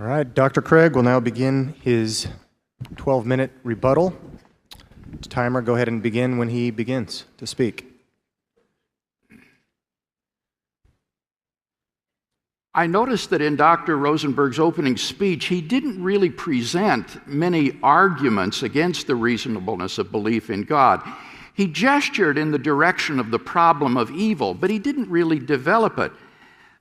All right, Dr. Craig will now begin his 12-minute rebuttal. Timer, go ahead and begin when he begins to speak. I noticed that in Dr. Rosenberg's opening speech, he didn't really present many arguments against the reasonableness of belief in God. He gestured in the direction of the problem of evil, but he didn't really develop it.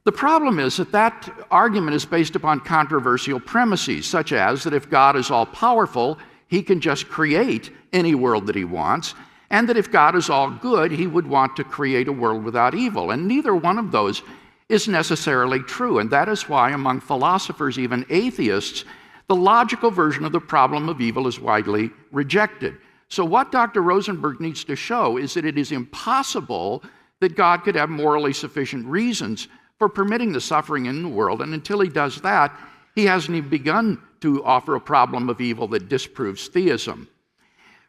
The problem is that that argument is based upon controversial premises, such as that if God is all-powerful, he can just create any world that he wants, and that if God is all good, he would want to create a world without evil. And neither one of those is necessarily true, and that is why among philosophers, even atheists, the logical version of the problem of evil is widely rejected. So what Dr. Rosenberg needs to show is that it is impossible that God could have morally sufficient reasons for permitting the suffering in the world, and until he does that, he hasn't even begun to offer a problem of evil that disproves theism.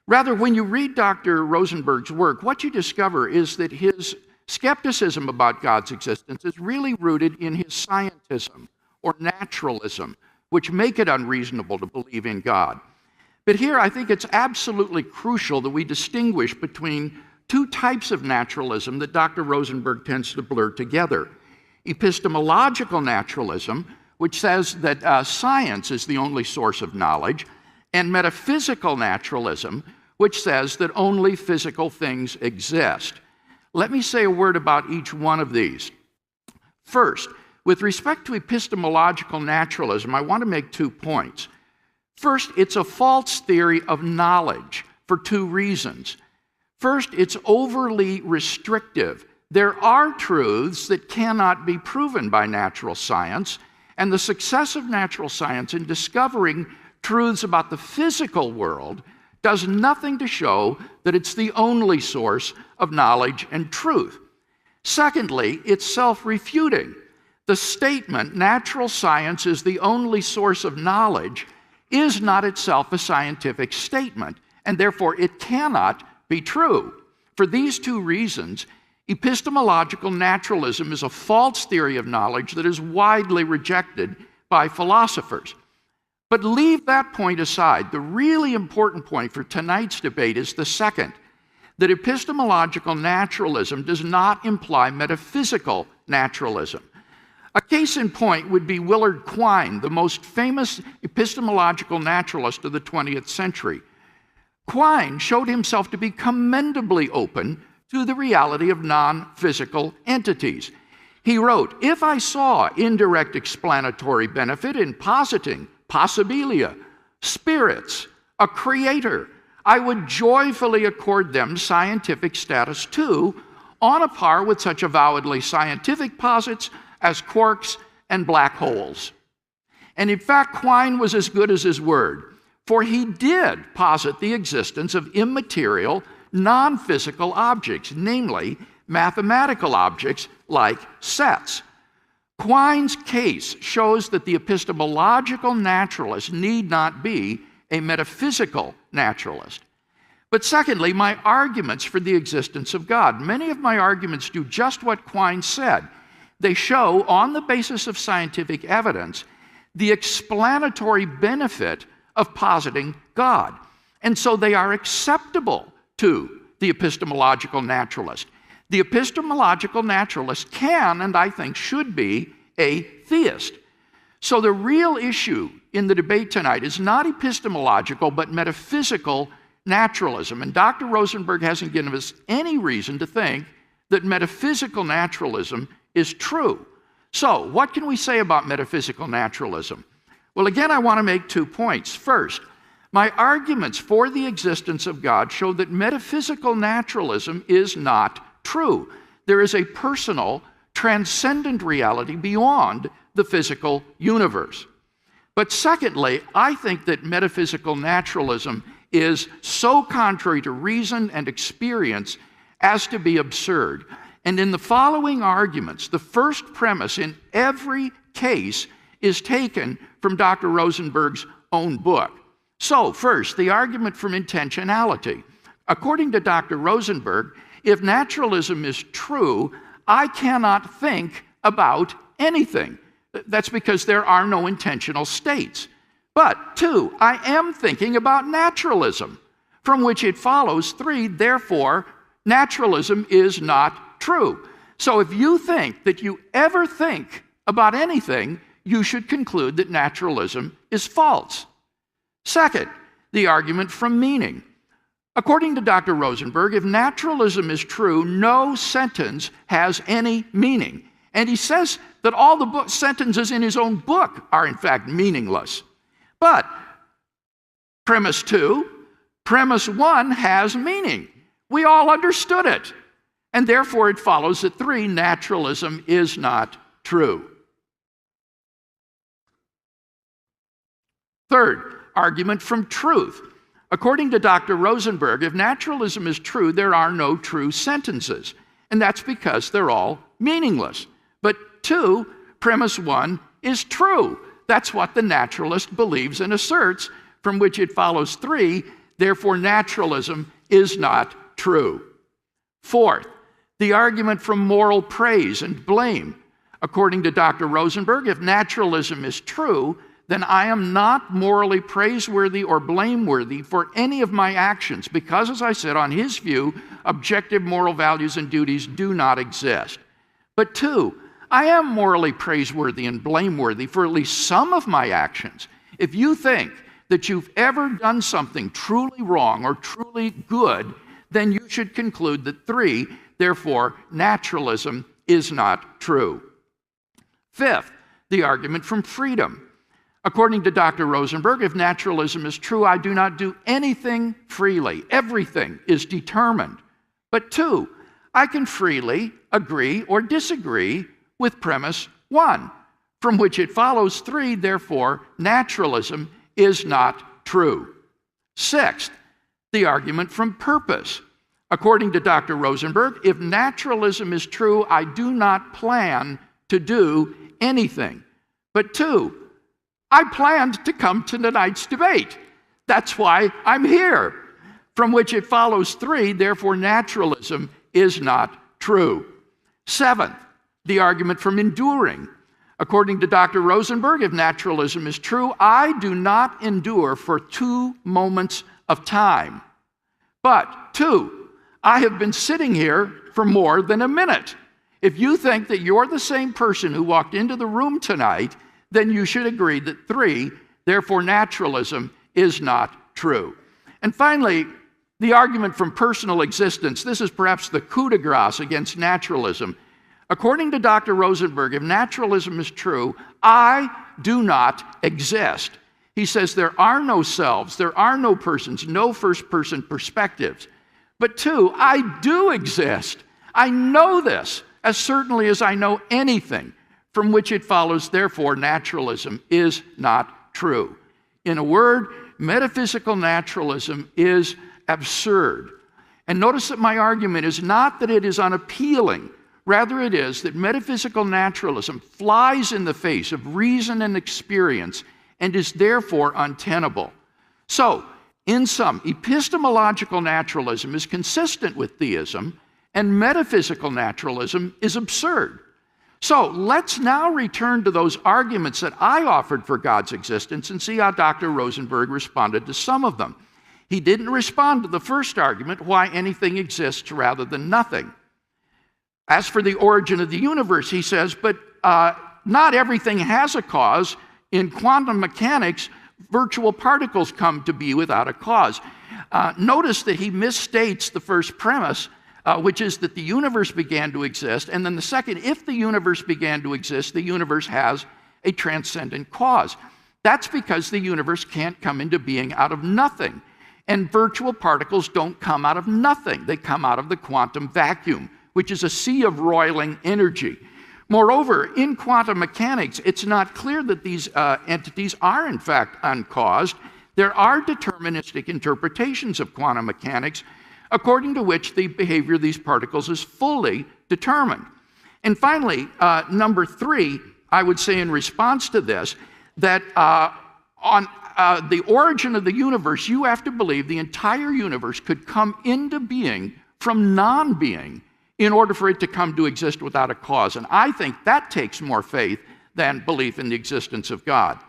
Rather, when you read Dr. Rosenberg's work, what you discover is that his skepticism about God's existence is really rooted in his scientism or naturalism, which make it unreasonable to believe in God. But here I think it's absolutely crucial that we distinguish between two types of naturalism that Dr. Rosenberg tends to blur together. Epistemological naturalism, which says that science is the only source of knowledge, and metaphysical naturalism, which says that only physical things exist. Let me say a word about each one of these. First, with respect to epistemological naturalism, I want to make 2 points. First, it's a false theory of knowledge for 2 reasons. First, it's overly restrictive. There are truths that cannot be proven by natural science, and the success of natural science in discovering truths about the physical world does nothing to show that it's the only source of knowledge and truth. Secondly, it's self-refuting. The statement, natural science is the only source of knowledge, is not itself a scientific statement, and therefore it cannot be true. For these 2 reasons, epistemological naturalism is a false theory of knowledge that is widely rejected by philosophers. But leave that point aside. The really important point for tonight's debate is the second, that epistemological naturalism does not imply metaphysical naturalism. A case in point would be Willard Quine, the most famous epistemological naturalist of the 20th century. Quine showed himself to be commendably open to the reality of non-physical entities. He wrote, "If I saw indirect explanatory benefit in positing possibilia, spirits, a creator, I would joyfully accord them scientific status too, on a par with such avowedly scientific posits as quarks and black holes." And in fact, Quine was as good as his word, for he did posit the existence of immaterial, non-physical objects, namely mathematical objects like sets. Quine's case shows that the epistemological naturalist need not be a metaphysical naturalist. But secondly, my arguments for the existence of God. Many of my arguments do just what Quine said. They show, on the basis of scientific evidence, the explanatory benefit of positing God. And so they are acceptable to the epistemological naturalist. The epistemological naturalist can, and I think should be, a theist. So the real issue in the debate tonight is not epistemological, but metaphysical naturalism. And Dr. Rosenberg hasn't given us any reason to think that metaphysical naturalism is true. So, what can we say about metaphysical naturalism? Well, again, I want to make 2 points. First, my arguments for the existence of God show that metaphysical naturalism is not true. There is a personal, transcendent reality beyond the physical universe. But secondly, I think that metaphysical naturalism is so contrary to reason and experience as to be absurd. And in the following arguments, the first premise in every case is taken from Dr. Rosenberg's own book. So, first, the argument from intentionality. According to Dr. Rosenberg, if naturalism is true, I cannot think about anything. That's because there are no intentional states. But 2, I am thinking about naturalism, from which it follows 3, therefore, naturalism is not true. So if you think that you ever think about anything, you should conclude that naturalism is false. Second, the argument from meaning. According to Dr. Rosenberg, if naturalism is true, no sentence has any meaning. And he says that all the sentences in his own book are in fact meaningless. But premise 2, premise 1 has meaning. We all understood it. And therefore it follows that 3, naturalism is not true. Third, argument from truth. According to Dr. Rosenberg, if naturalism is true, there are no true sentences. And that's because they're all meaningless. But 2, premise 1 is true. That's what the naturalist believes and asserts, from which it follows 3, therefore naturalism is not true. Fourth, the argument from moral praise and blame. According to Dr. Rosenberg, if naturalism is true, then I am not morally praiseworthy or blameworthy for any of my actions, because, as I said, on his view, objective moral values and duties do not exist. But 2, I am morally praiseworthy and blameworthy for at least some of my actions. If you think that you've ever done something truly wrong or truly good, then you should conclude that 3, therefore, naturalism is not true. Fifth, the argument from freedom. According to Dr. Rosenberg, if naturalism is true, I do not do anything freely. Everything is determined. But 2, I can freely agree or disagree with premise 1, from which it follows 3, therefore, naturalism is not true. Sixth, the argument from purpose. According to Dr. Rosenberg, if naturalism is true, I do not plan to do anything. But 2, I planned to come to tonight's debate. That's why I'm here. From which it follows 3, therefore naturalism is not true. Seventh, the argument from enduring. According to Dr. Rosenberg, if naturalism is true, I do not endure for 2 moments of time. But 2, I have been sitting here for more than a minute. If you think that you're the same person who walked into the room tonight, then you should agree that 3, therefore naturalism is not true. And finally, the argument from personal existence. This is perhaps the coup de grace against naturalism. According to Dr. Rosenberg, if naturalism is true, I do not exist. He says there are no selves, there are no persons, no first-person perspectives. But 2, I do exist. I know this as certainly as I know anything, from which it follows, therefore, naturalism is not true. In a word, metaphysical naturalism is absurd. And notice that my argument is not that it is unappealing. Rather, it is that metaphysical naturalism flies in the face of reason and experience and is therefore untenable. So, in sum, epistemological naturalism is consistent with theism, and metaphysical naturalism is absurd. So let's now return to those arguments that I offered for God's existence and see how Dr. Rosenberg responded to some of them. He didn't respond to the first argument, why anything exists rather than nothing. As for the origin of the universe, he says, but not everything has a cause. In quantum mechanics, virtual particles come to be without a cause. Notice that he misstates the first premise, which is that the universe began to exist, and then the second, if the universe began to exist, the universe has a transcendent cause. That's because the universe can't come into being out of nothing, and virtual particles don't come out of nothing. They come out of the quantum vacuum, which is a sea of roiling energy. Moreover, in quantum mechanics, it's not clear that these entities are in fact uncaused. There are deterministic interpretations of quantum mechanics, according to which the behavior of these particles is fully determined. And finally, number 3, I would say in response to this, that on the origin of the universe, you have to believe the entire universe could come into being from non-being in order for it to come to exist without a cause. And I think that takes more faith than belief in the existence of God.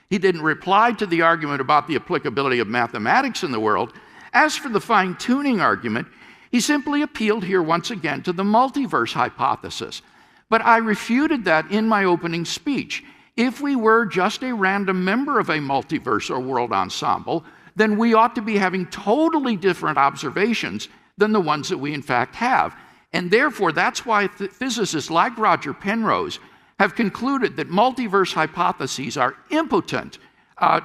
He didn't reply to the argument about the applicability of mathematics in the world. As for the fine-tuning argument, he simply appealed here once again to the multiverse hypothesis. But I refuted that in my opening speech. If we were just a random member of a multiverse or world ensemble, then we ought to be having totally different observations than the ones that we in fact have. And therefore, that's why physicists like Roger Penrose have concluded that multiverse hypotheses are impotent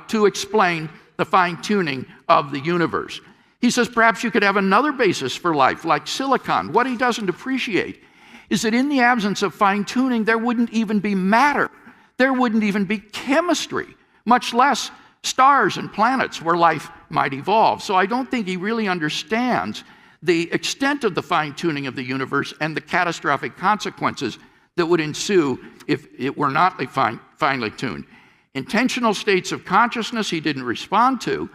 to explain the fine-tuning of the universe. He says perhaps you could have another basis for life, like silicon. What he doesn't appreciate is that in the absence of fine-tuning, there wouldn't even be matter. There wouldn't even be chemistry, much less stars and planets where life might evolve. So I don't think he really understands the extent of the fine-tuning of the universe and the catastrophic consequences that would ensue if it were not finely tuned. Intentional states of consciousness he didn't respond to.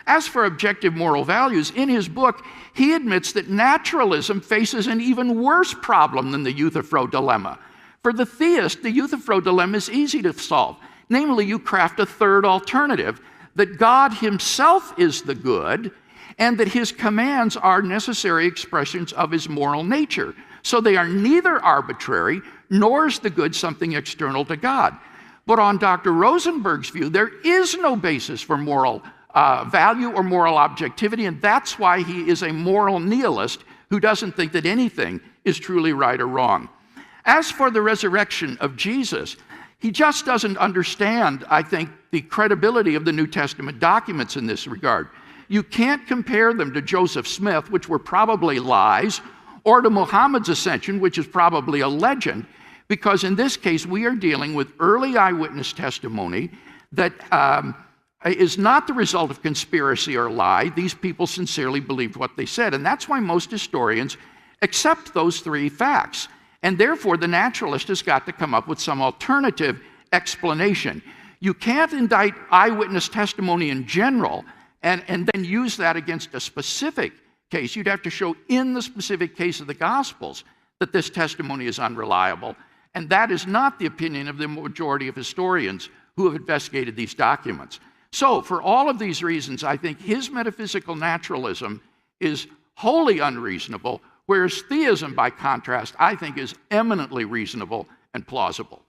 As for objective moral values, in his book, he admits that naturalism faces an even worse problem than the Euthyphro dilemma. For the theist, the Euthyphro dilemma is easy to solve. Namely, you craft a third alternative, that God himself is the good, and that his commands are necessary expressions of his moral nature. So they are neither arbitrary, nor is the good something external to God. But on Dr. Rosenberg's view, there is no basis for moral value or moral objectivity, and that's why he is a moral nihilist who doesn't think that anything is truly right or wrong. As for the resurrection of Jesus, he just doesn't understand, I think, the credibility of the New Testament documents in this regard. You can't compare them to Joseph Smith, which were probably lies, or to Muhammad's ascension, which is probably a legend, because in this case we are dealing with early eyewitness testimony that is not the result of conspiracy or lie. These people sincerely believed what they said, and that's why most historians accept those three facts. And therefore, the naturalist has got to come up with some alternative explanation. You can't indict eyewitness testimony in general and then use that against a specific case. You'd have to show in the specific case of the Gospels that this testimony is unreliable. And that is not the opinion of the majority of historians who have investigated these documents. So, for all of these reasons, I think his metaphysical naturalism is wholly unreasonable, whereas theism, by contrast, I think is eminently reasonable and plausible.